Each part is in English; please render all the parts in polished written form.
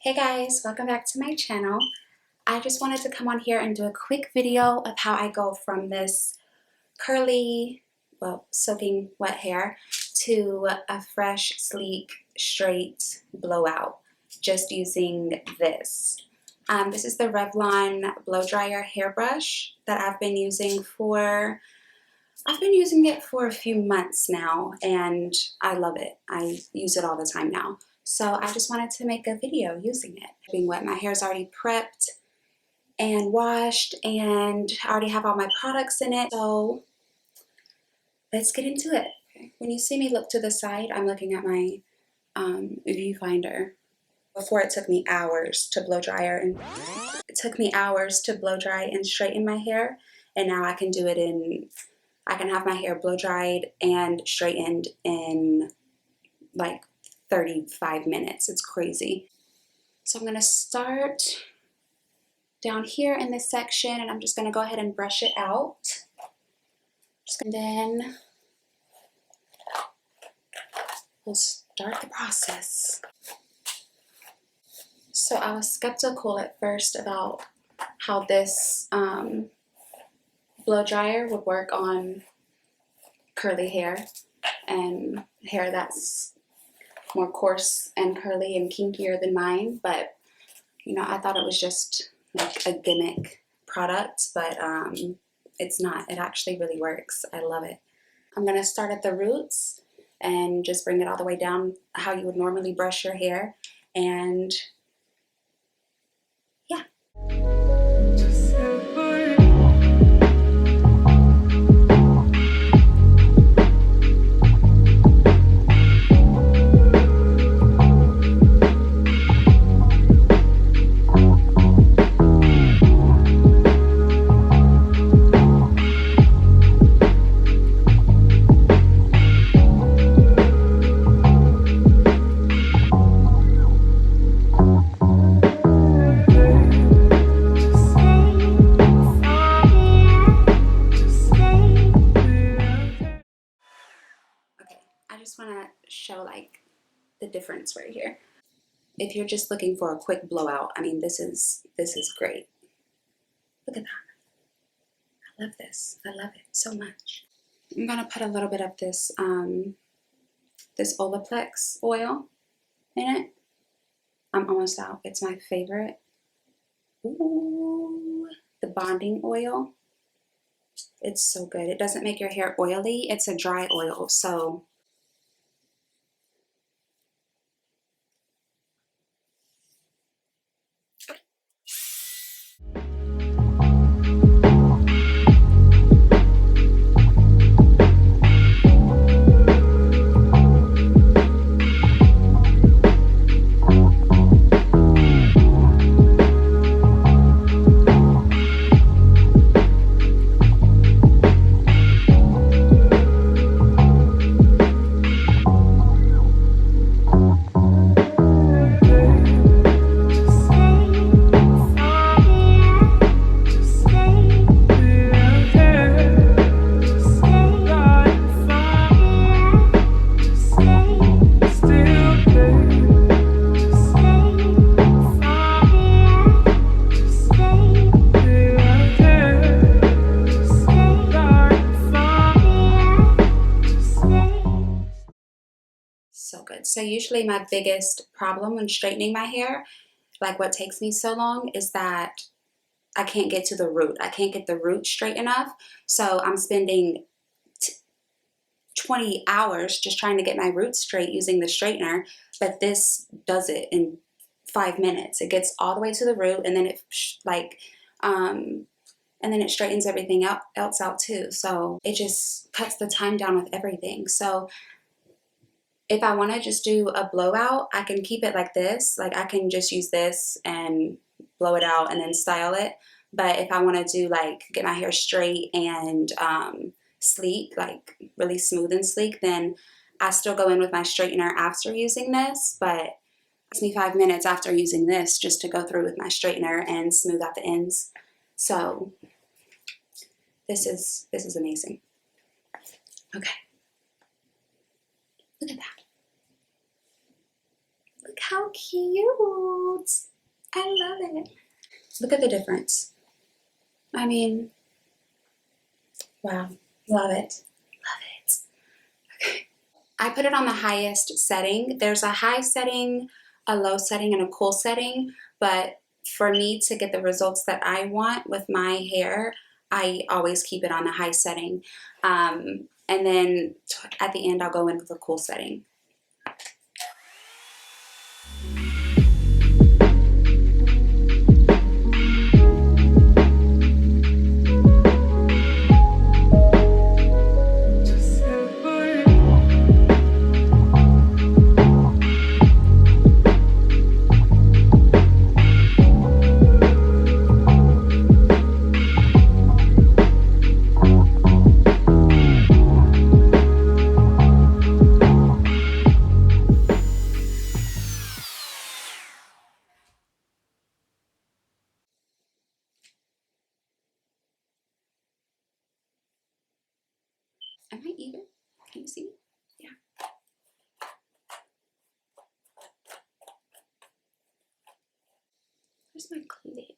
Hey guys, welcome back to my channel. I just wanted to come on here and do a quick video of how I go from this curly, well, soaking wet hair to a fresh, sleek, straight blowout just using this. This is the Revlon blow dryer hairbrush that I've been using it for a few months now, and I love it. I use it all the time now. So I just wanted to make a video using it. Being wet, my hair's already prepped and washed, and I already have all my products in it. So let's get into it. Okay. When you see me look to the side, I'm looking at my viewfinder. Before it took me hours to blow dry and straighten my hair, and now I can do it I can have my hair blow dried and straightened in like 35 minutes. It's crazy. So I'm going to start down here in this section, and I'm just going to go ahead and brush it out. And then we'll start the process. So I was skeptical at first about how this blow dryer would work on curly hair and hair that's more coarse and curly and kinkier than mine, but you know, I thought it was just like a gimmick product, but it's not. It actually really works. I love it. I'm gonna start at the roots and just bring it all the way down how you would normally brush your hair, and yeah. I just want to show like the difference right here. If you're just looking for a quick blowout, I mean, this is great. Look at that. I love this. I love it so much. I'm gonna put a little bit of this this Olaplex oil in it. I'm almost out. It's my favorite. Ooh, the bonding oil. It's so good. It doesn't make your hair oily. It's a dry oil, so so good. So usually my biggest problem when straightening my hair, like what takes me so long, is that I can't get to the root. I can't get the root straight enough. So I'm spending 20 hours just trying to get my roots straight using the straightener, but this does it in 5 minutes. It gets all the way to the root, and then it straightens everything else out too. So it just cuts the time down with everything. So if I want to just do a blowout, I can keep it like this. Like I can just use this and blow it out and then style it. But if I want to do like get my hair straight and sleek, like really smooth and sleek, then I still go in with my straightener after using this. But it takes me 5 minutes after using this just to go through with my straightener and smooth out the ends. So this is amazing. Okay. Look at that. Look Look how cute. I love it. Look at the difference. I mean, wow. Love it. Love it. Okay. I put it on the highest setting. There's a high setting, a low setting, and a cool setting. But for me to get the results that I want with my hair, I always keep it on the high setting. And then at the end, I'll go in with a cool setting. Am I even? Can you see? Yeah. Where's my clip?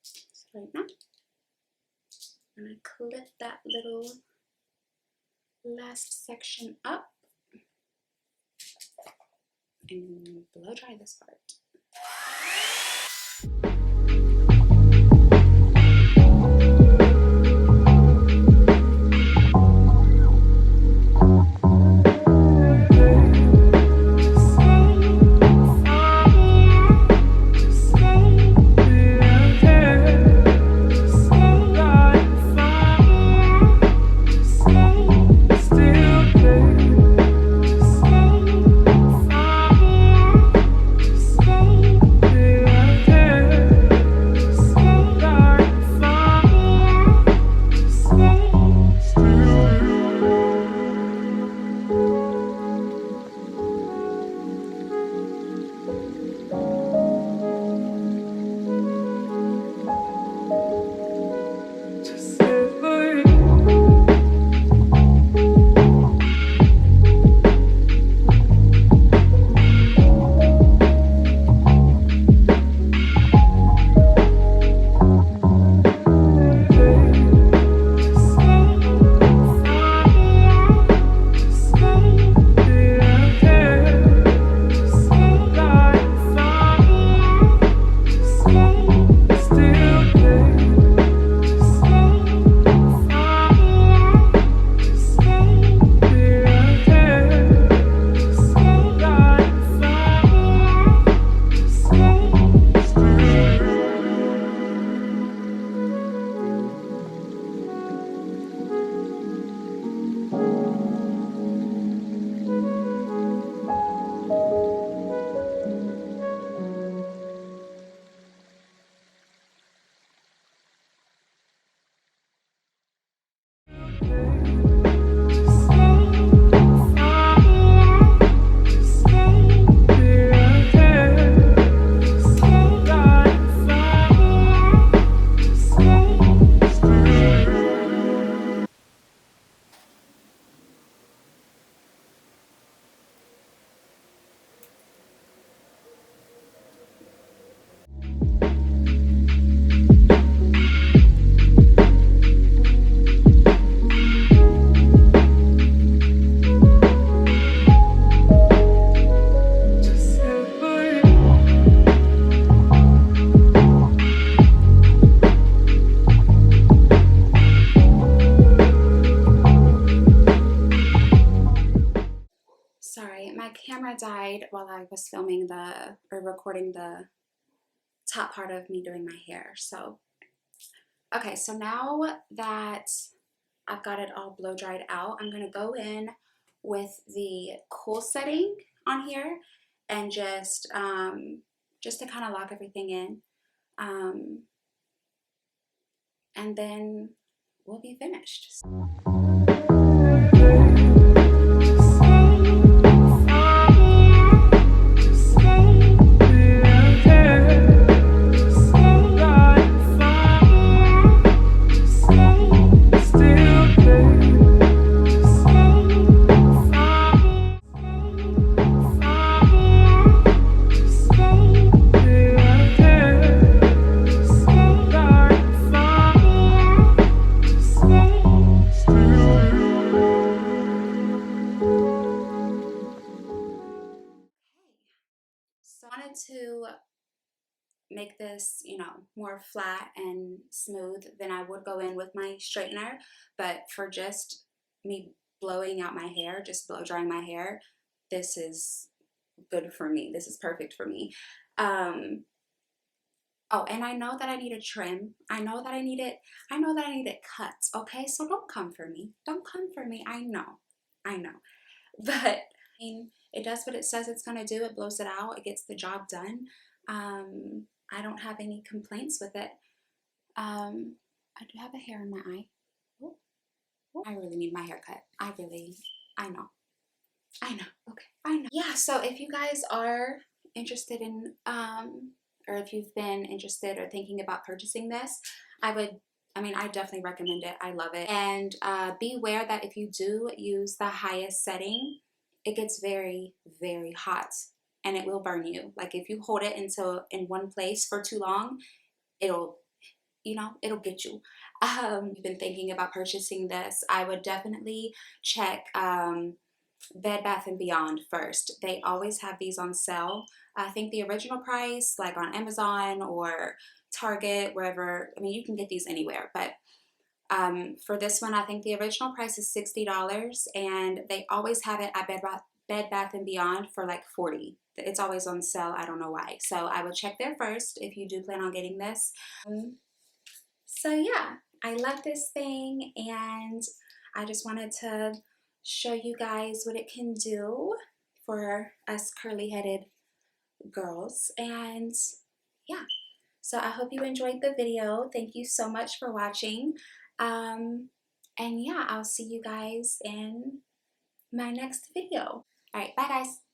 So right now, I'm going to clip that little last section up and blow dry this part. Sorry, my camera died while I was filming or recording the top part of me doing my hair. So, okay, so now that I've got it all blow dried out, I'm gonna go in with the cool setting on here and just to kind of lock everything in. And then we'll be finished. to make this, you know, more flat and smooth, then I would go in with my straightener. But for just me blowing out my hair, just blow drying my hair, this is good for me. This is perfect for me. Oh, and I know that I need a trim. I know that I need it. I know that I need it cut. Okay, so don't come for me. Don't come for me. I know. I know. But I mean, it does what it says it's gonna do. It blows it out. It gets the job done. I don't have any complaints with it. I do have a hair in my eye. Oh, oh. I really need my hair cut. I know. I know. Okay. I know. Yeah, so if you guys are interested in, or if you've been interested or thinking about purchasing this, I definitely recommend it. I love it. And beware that if you do use the highest setting, it gets very, very hot and it will burn you. Like if you hold it in one place for too long, it'll, you know, it'll get you. You've been thinking about purchasing this, I would definitely check Bed Bath & Beyond first. They always have these on sale. I think the original price, like on Amazon or Target, wherever, I mean, you can get these anywhere, but for this one, I think the original price is $60, and they always have it at Bed Bath & Beyond for like $40. It's always on sale. I don't know why. So I would check there first if you do plan on getting this. So yeah, I love this thing, and I just wanted to show you guys what it can do for us curly-headed girls. And yeah, so I hope you enjoyed the video. Thank you so much for watching. And yeah, I'll see you guys in my next video. All right, bye guys.